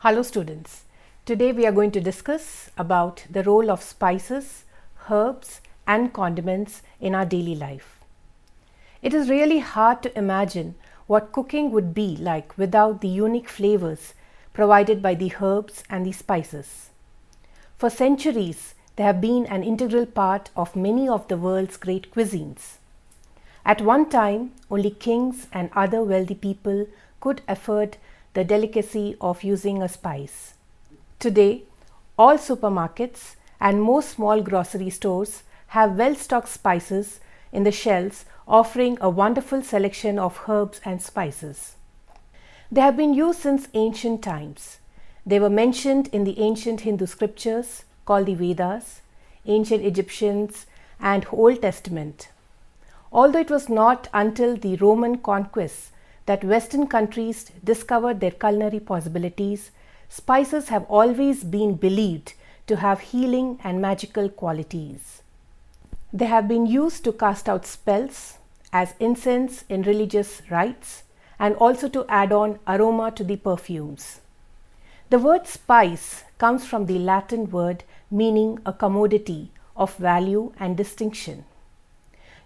Hello students, today we are going to discuss about the role of spices, herbs and condiments in our daily life. It is really hard to imagine what cooking would be like without the unique flavors provided by the herbs and the spices. For centuries, they have been an integral part of many of the world's great cuisines. At one time, only kings and other wealthy people could afford the delicacy of using a spice. Today, all supermarkets and most small grocery stores have well-stocked spices in the shelves, offering a wonderful selection of herbs and spices. They have been used since ancient times. They were mentioned in the ancient Hindu scriptures called the Vedas, ancient Egyptians and Old Testament. Although it was not until the Roman conquest that Western countries discovered their culinary possibilities, spices have always been believed to have healing and magical qualities. They have been used to cast out spells, as incense in religious rites, and also to add on aroma to the perfumes. The word spice comes from the Latin word meaning a commodity of value and distinction.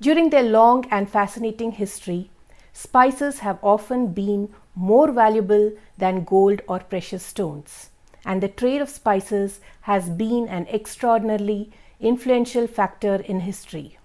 During their long and fascinating history, spices have often been more valuable than gold or precious stones, and the trade of spices has been an extraordinarily influential factor in history.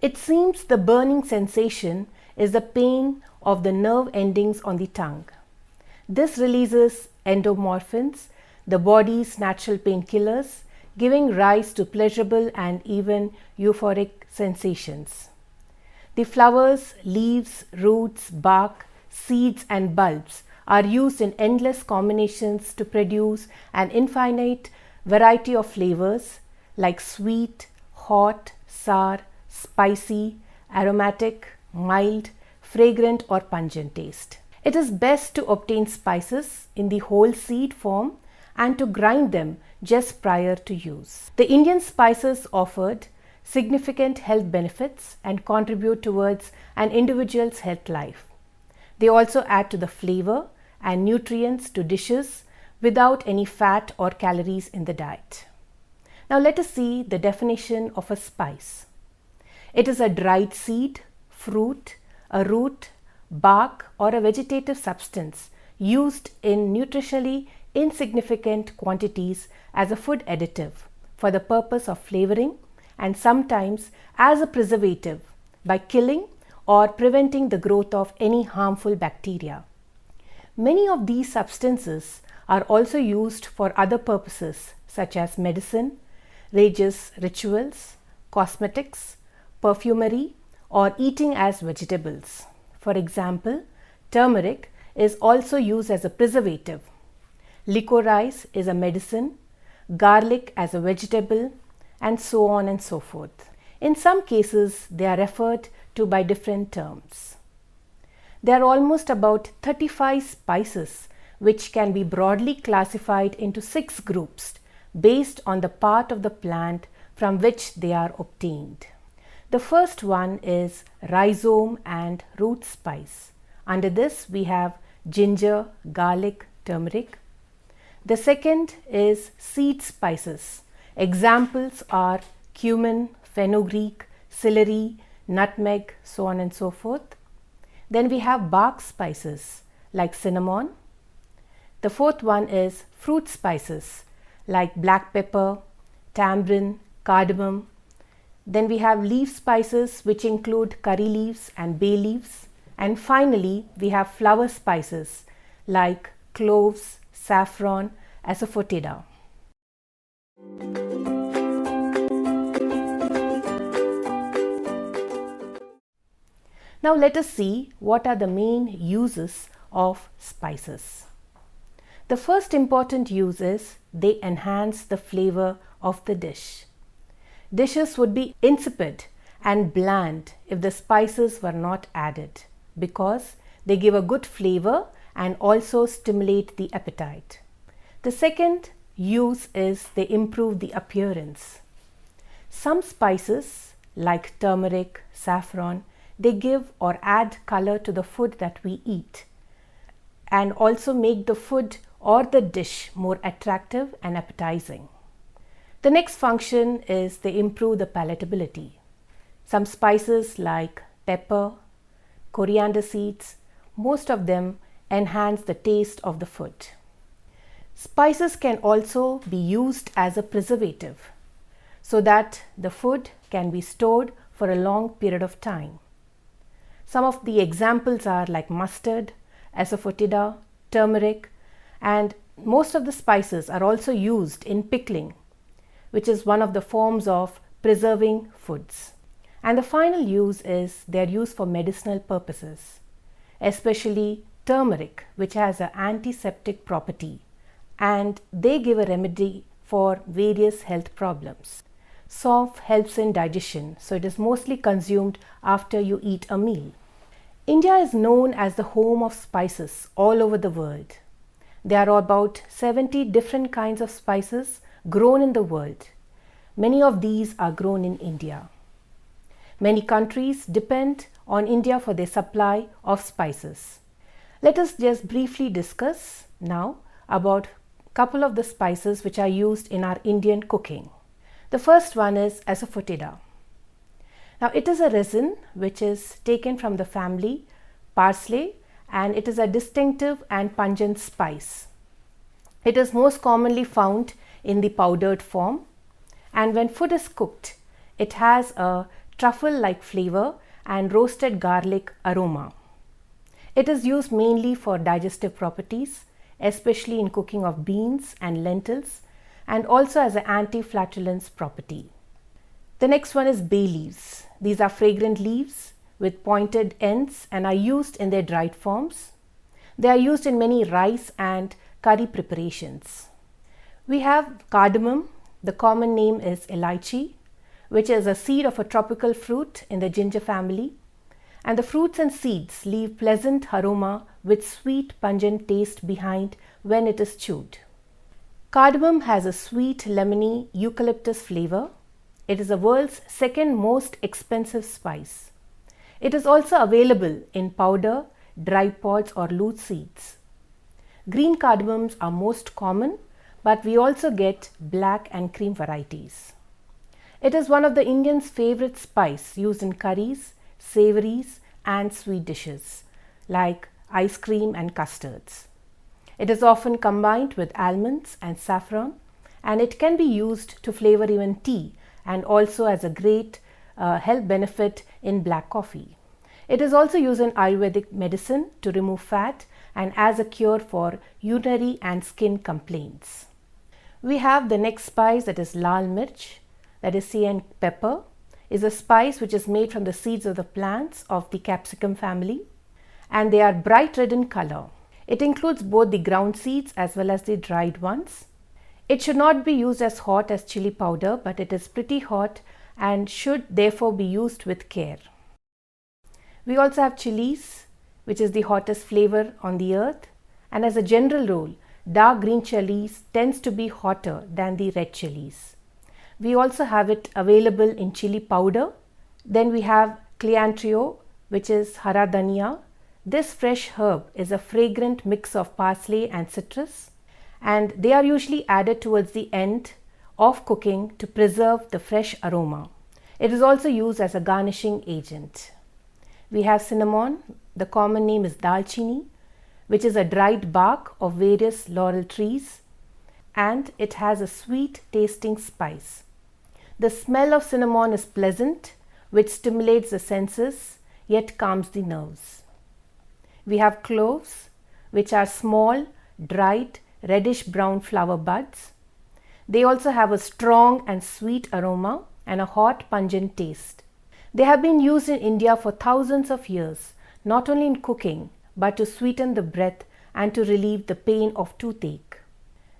It seems the burning sensation is the pain of the nerve endings on the tongue. This releases endorphins, the body's natural painkillers, giving rise to pleasurable and even euphoric sensations. The flowers, leaves, roots, bark, seeds and bulbs are used in endless combinations to produce an infinite variety of flavors like sweet, hot, sour, spicy, aromatic, mild, fragrant or pungent taste. It is best to obtain spices in the whole seed form and to grind them just prior to use. The Indian spices offered significant health benefits and contribute towards an individual's health life. They also add to the flavor and nutrients to dishes without any fat or calories in the diet. Now let us see the definition of a spice. It is a dried seed, fruit, a root, bark or a vegetative substance used in nutritionally insignificant quantities as a food additive for the purpose of flavoring and sometimes as a preservative by killing or preventing the growth of any harmful bacteria. Many of these substances are also used for other purposes such as medicine, religious rituals, cosmetics, perfumery, or eating as vegetables. For example, turmeric is also used as a preservative. Licorice is a medicine, garlic as a vegetable, and so on and so forth. In some cases, they are referred to by different terms. There are almost about 35 spices which can be broadly classified into 6 groups based on the part of the plant from which they are obtained. The first one is rhizome and root spice. Under this we have ginger, garlic, turmeric. The second is seed spices. Examples are cumin, fenugreek, celery, nutmeg, so on and so forth. Then we have bark spices like cinnamon. The fourth one is fruit spices like black pepper, tamarind, cardamom. Then we have leaf spices which include curry leaves and bay leaves. And finally, we have flower spices like cloves, saffron, asafoetida. Now let us see what are the main uses of spices. The first important use is they enhance the flavor of the dish. Dishes would be insipid and bland if the spices were not added because they give a good flavor and also stimulate the appetite. The second use is they improve the appearance. Some spices like turmeric, saffron, they give or add color to the food that we eat and also make the food or the dish more attractive and appetizing. The next function is they improve the palatability. Some spices like pepper, coriander seeds, most of them enhance the taste of the food. Spices can also be used as a preservative so that the food can be stored for a long period of time. Some of the examples are like mustard, asafoetida, turmeric, and most of the spices are also used in pickling, which is one of the forms of preserving foods. And the final use is they are used for medicinal purposes, especially turmeric, which has an antiseptic property, and they give a remedy for various health problems. Sauve helps in digestion, so it is mostly consumed after you eat a meal. India is known as the home of spices all over the world. There are about 70 different kinds of spices grown in the world. Many of these are grown in India. Many countries depend on India for their supply of spices. Let us just briefly discuss now about a couple of the spices which are used in our Indian cooking. The first one is asafoetida. Now it is a resin which is taken from the family parsley, and it is a distinctive and pungent spice. It is most commonly found in the powdered form, and when food is cooked, it has a truffle-like flavor and roasted garlic aroma. It is used mainly for digestive properties, especially in cooking of beans and lentils, and also as an anti-flatulence property. The next one is bay leaves. These are fragrant leaves with pointed ends and are used in their dried forms. They are used in many rice and curry preparations. We have cardamom. The common name is elaichi, which is a seed of a tropical fruit in the ginger family. And the fruits and seeds leave pleasant aroma with sweet pungent taste behind when it is chewed. Cardamom has a sweet lemony eucalyptus flavor. It is the world's second most expensive spice. It is also available in powder, dry pods or loose seeds. Green cardamoms are most common, but we also get black and cream varieties. It is one of the Indians' favorite spice used in curries, savories and sweet dishes like ice cream and custards. It is often combined with almonds and saffron, and it can be used to flavor even tea and also as a great health benefit in black coffee. It is also used in Ayurvedic medicine to remove fat and as a cure for urinary and skin complaints. We have the next spice, that is lal mirch, that is cayenne pepper, is a spice which is made from the seeds of the plants of the capsicum family, and they are bright red in color. It includes both the ground seeds as well as the dried ones. It should not be used as hot as chili powder, but it is pretty hot and should therefore be used with care. We also have chilies, which is the hottest flavor on the earth, and as a general rule, dark green chilies tends to be hotter than the red chilies. We also have it available in chili powder. Then we have cilantro, which is hara dhania. This fresh herb is a fragrant mix of parsley and citrus, and they are usually added towards the end of cooking to preserve the fresh aroma. It is also used as a garnishing agent. We have cinnamon. The common name is dalchini, which is a dried bark of various laurel trees, and it has a sweet tasting spice. The smell of cinnamon is pleasant, which stimulates the senses yet calms the nerves. We have cloves, which are small, dried, reddish brown flower buds. They also have a strong and sweet aroma and a hot, pungent taste. They have been used in India for thousands of years, not only in cooking, but to sweeten the breath and to relieve the pain of toothache.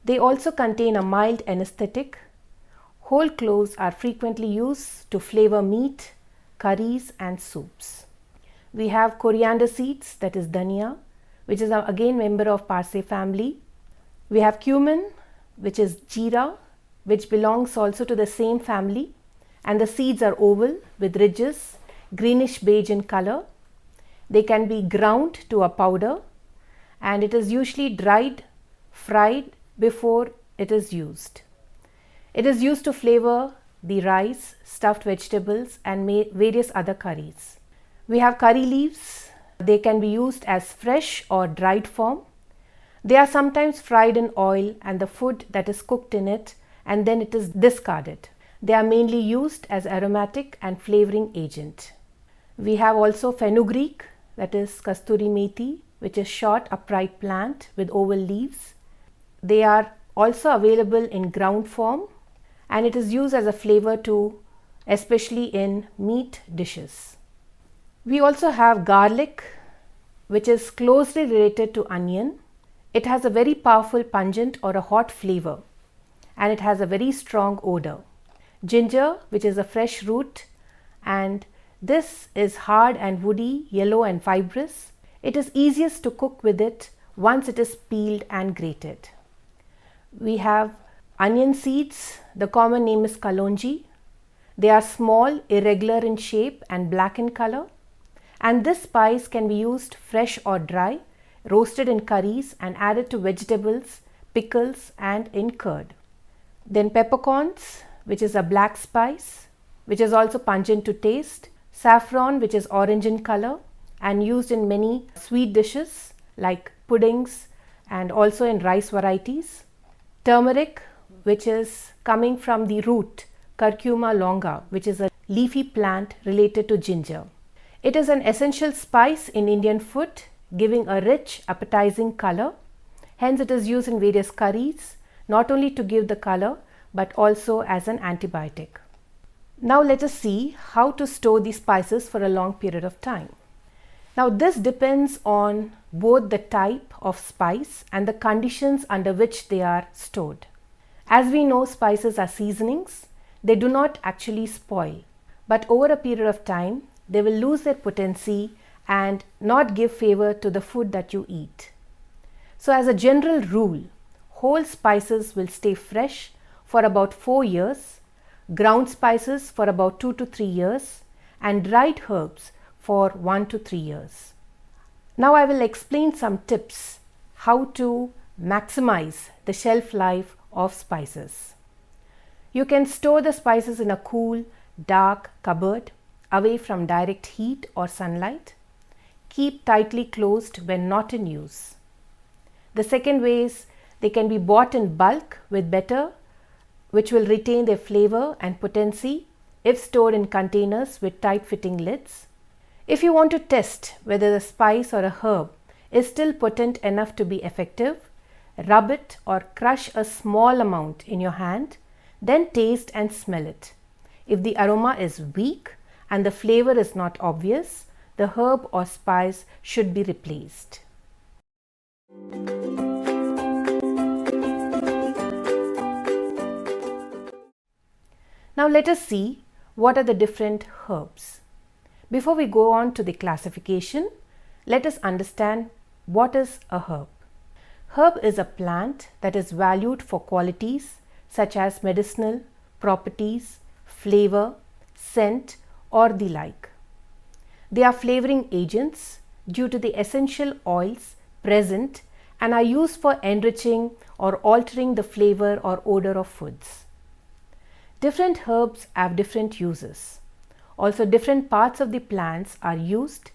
They also contain a mild anesthetic. Whole cloves are frequently used to flavor meat, curries and soups. We have coriander seeds, that is dhania, which is again member of parsley family. We have cumin, which is jeera, which belongs also to the same family, and the seeds are oval with ridges, greenish beige in color. They can be ground to a powder, and it is usually dried fried before it is used. It is used to flavor the rice, stuffed vegetables, and various other curries. We have curry leaves. They can be used as fresh or dried form. They are sometimes fried in oil and the food that is cooked in it, and then it is discarded. They are mainly used as aromatic and flavoring agent. We have also fenugreek, that is kasturi methi, which is short upright plant with oval leaves. They are also available in ground form, and it is used as a flavor too, especially in meat dishes. We also have garlic, which is closely related to onion. It has a very powerful pungent or a hot flavor, and it has a very strong odor. Ginger, which is a fresh root, and this is hard and woody, yellow and fibrous. It is easiest to cook with it once it is peeled and grated. We have onion seeds. The common name is kalonji. They are small, irregular in shape and black in color. And this spice can be used fresh or dry, roasted in curries and added to vegetables, pickles and in curd. Then peppercorns, which is a black spice, which is also pungent to taste. Saffron, which is orange in color and used in many sweet dishes like puddings and also in rice varieties. Turmeric, which is coming from the root Curcuma longa, which is a leafy plant related to ginger. It is an essential spice in Indian food, giving a rich, appetizing color. Hence, it is used in various curries, not only to give the color, but also as an antibiotic. Now, let us see how to store these spices for a long period of time. Now, this depends on both the type of spice and the conditions under which they are stored. As we know, spices are seasonings. They do not actually spoil, but over a period of time, they will lose their potency and not give flavor to the food that you eat. So, as a general rule, whole spices will stay fresh for about 4 years, ground spices for about 2 to 3 years, and dried herbs for 1 to 3 years. Now I will explain some tips how to maximize the shelf life of spices. You can store the spices in a cool, dark cupboard away from direct heat or sunlight. Keep tightly closed when not in use. The second way is they can be bought in bulk with better, which will retain their flavor and potency if stored in containers with tight fitting lids. If you want to test whether the spice or a herb is still potent enough to be effective, rub it or crush a small amount in your hand, then taste and smell it. If the aroma is weak and the flavor is not obvious, the herb or spice should be replaced. Now let us see what are the different herbs. Before we go on to the classification, let us understand what is a herb. Herb is a plant that is valued for qualities such as medicinal properties, flavor, scent, or the like. They are flavoring agents due to the essential oils present and are used for enriching or altering the flavor or odor of foods. Different herbs have different uses. Also, different parts of the plants are used.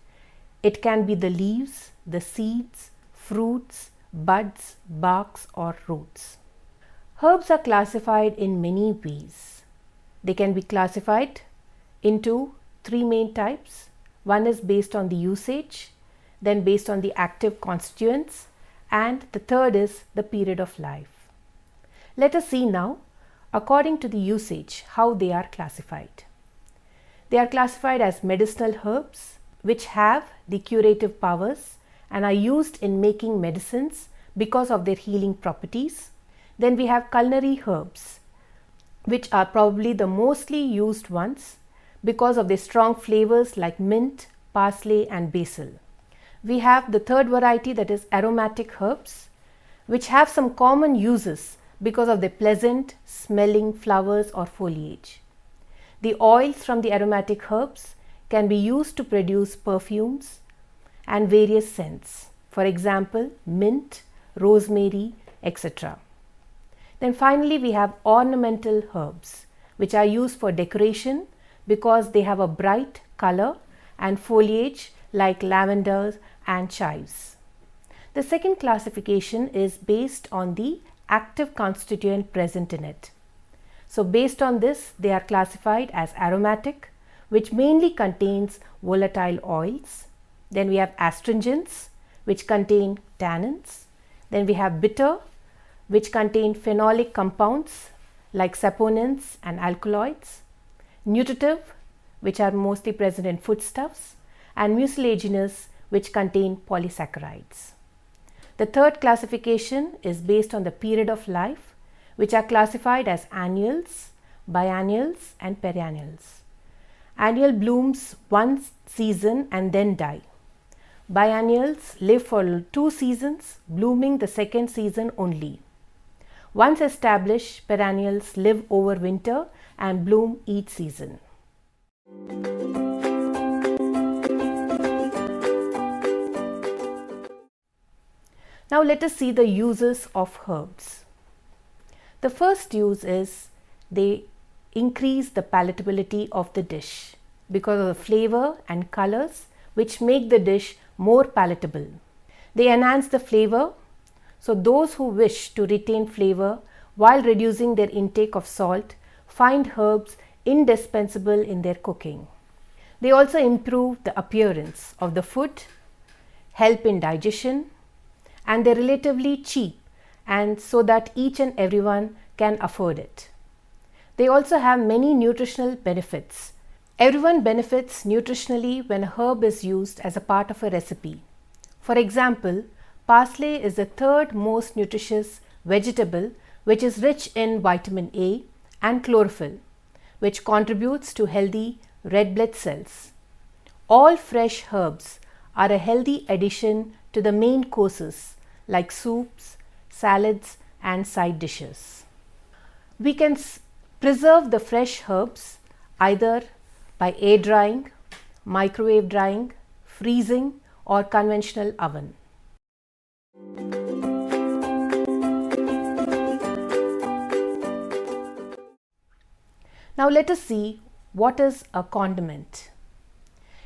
It can be the leaves, the seeds, fruits, buds, barks, or roots. Herbs are classified in many ways. They can be classified into 3 main types. One is based on the usage, then based on the active constituents, and the third is the period of life. Let us see now, according to the usage, how they are classified. They are classified as medicinal herbs, which have the curative powers and are used in making medicines because of their healing properties. Then we have culinary herbs, which are probably the mostly used ones because of their strong flavors like mint, parsley, and basil. We have the third variety, that is aromatic herbs, which have some common uses because of their pleasant smelling flowers or foliage. The oils from the aromatic herbs can be used to produce perfumes and various scents. For example, mint, rosemary, etc. Then finally we have ornamental herbs, which are used for decoration because they have a bright color and foliage like lavender and chives. The second classification is based on the active constituent present in it. So based on this, they are classified as aromatic, which mainly contains volatile oils. Then we have astringents, which contain tannins. Then we have bitter, which contain phenolic compounds like saponins and alkaloids. Nutritive, which are mostly present in foodstuffs, and mucilaginous, which contain polysaccharides. The third classification is based on the period of life, which are classified as annuals, biennials and perennials. Annual blooms one season and then die. Biennials live for 2 seasons, blooming the second season only. Once established, perennials live over winter and bloom each season. Now let us see the uses of herbs. The first use is they increase the palatability of the dish because of the flavor and colors which make the dish more palatable. They enhance the flavor, so those who wish to retain flavor while reducing their intake of salt find herbs indispensable in their cooking. They also improve the appearance of the food, help in digestion, and they're relatively cheap and so that each and everyone can afford it. They also have many nutritional benefits. Everyone benefits nutritionally when a herb is used as a part of a recipe. For example, parsley is the third most nutritious vegetable, which is rich in vitamin A and chlorophyll, which contributes to healthy red blood cells. All fresh herbs are a healthy addition to the main courses like soups, salads and side dishes. We can preserve the fresh herbs either by air drying, microwave drying, freezing or conventional oven. Now let us see what is a condiment.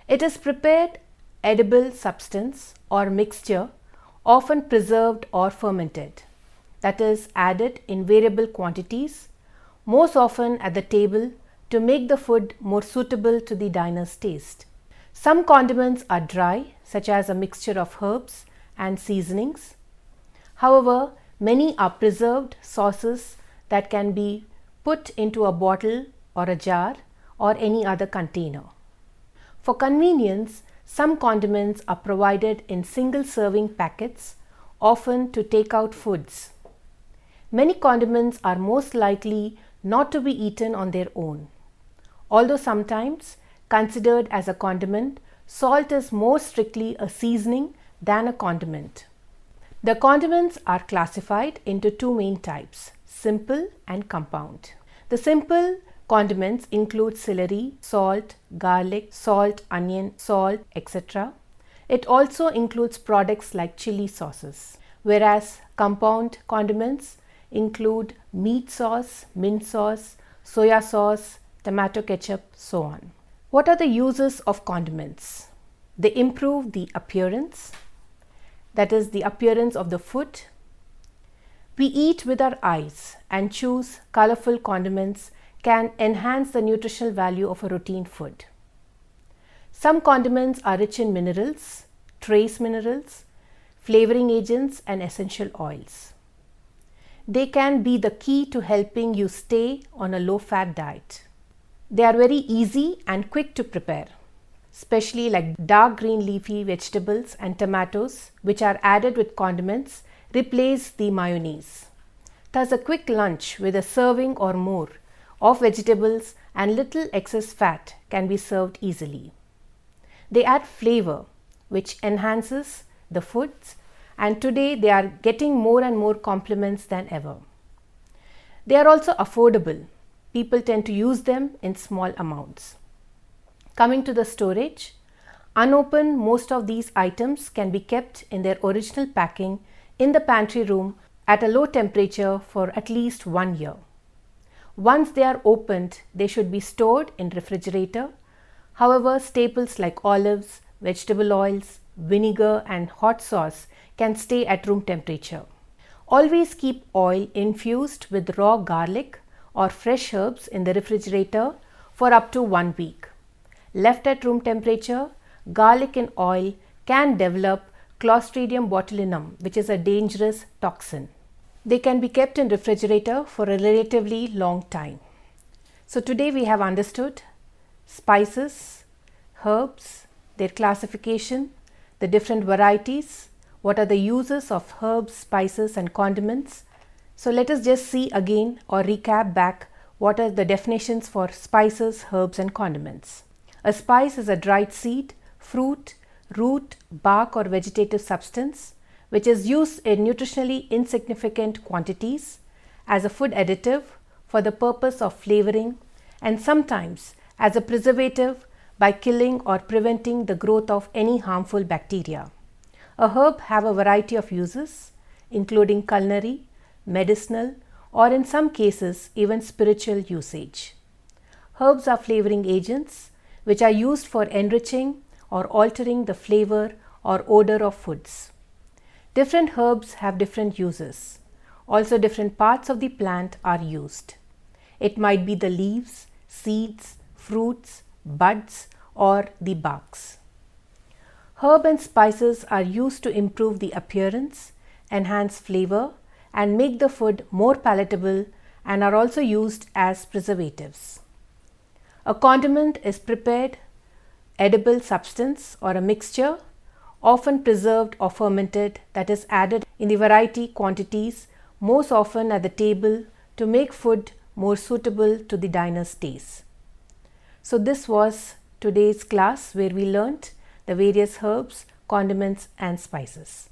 It is prepared edible substance or mixture, often preserved or fermented, that is added in variable quantities, most often at the table to make the food more suitable to the diner's taste. Some condiments are dry, such as a mixture of herbs and seasonings. However, many are preserved sauces that can be put into a bottle or a jar or any other container. For convenience, some condiments are provided in single serving packets, often to take out foods. Many condiments are most likely not to be eaten on their own. Although sometimes considered as a condiment, salt is more strictly a seasoning than a condiment. The condiments are classified into 2 main types, simple and compound. The simple condiments include celery, salt, garlic, salt, onion, salt, etc. It also includes products like chili sauces, whereas compound condiments include meat sauce, mint sauce, soya sauce, tomato ketchup, so on. What are the uses of condiments? They improve the appearance, that is the appearance of the food. We eat with our eyes and choose colorful condiments can enhance the nutritional value of a routine food. Some condiments are rich in minerals, trace minerals, flavoring agents and essential oils. They can be the key to helping you stay on a low-fat diet. They are very easy and quick to prepare, especially like dark green leafy vegetables and tomatoes, which are added with condiments, replace the mayonnaise. Thus, a quick lunch with a serving or more of vegetables and little excess fat can be served easily. They add flavor, which enhances the foods, and today they are getting more and more compliments than ever. They are also affordable. People tend to use them in small amounts. Coming to the storage, unopened most of these items can be kept in their original packing in the pantry room at a low temperature for at least 1 year. Once they are opened, they should be stored in refrigerator. However, staples like olives, vegetable oils, vinegar and hot sauce can stay at room temperature. Always keep oil infused with raw garlic or fresh herbs in the refrigerator for up to 1 week. Left at room temperature, garlic and oil can develop Clostridium botulinum, which is a dangerous toxin. They can be kept in refrigerator for a relatively long time. So today we have understood spices, herbs, their classification, the different varieties, what are the uses of herbs, spices and condiments. So let us just see again or recap back what are the definitions for spices, herbs and condiments. A spice is a dried seed, fruit, root, bark or vegetative substance which is used in nutritionally insignificant quantities as a food additive for the purpose of flavoring and sometimes as a preservative by killing or preventing the growth of any harmful bacteria. A herb have a variety of uses including culinary, medicinal or in some cases even spiritual usage. Herbs are flavoring agents which are used for enriching or altering the flavor or odor of foods. Different herbs have different uses. Also, different parts of the plant are used. It might be the leaves, seeds, fruits, buds, or the barks. Herb and spices are used to improve the appearance, enhance flavor, and make the food more palatable and are also used as preservatives. A condiment is prepared edible substance or a mixture often preserved or fermented that is added in the variety quantities most often at the table to make food more suitable to the diner's taste. So this was today's class where we learnt the various herbs, condiments and spices.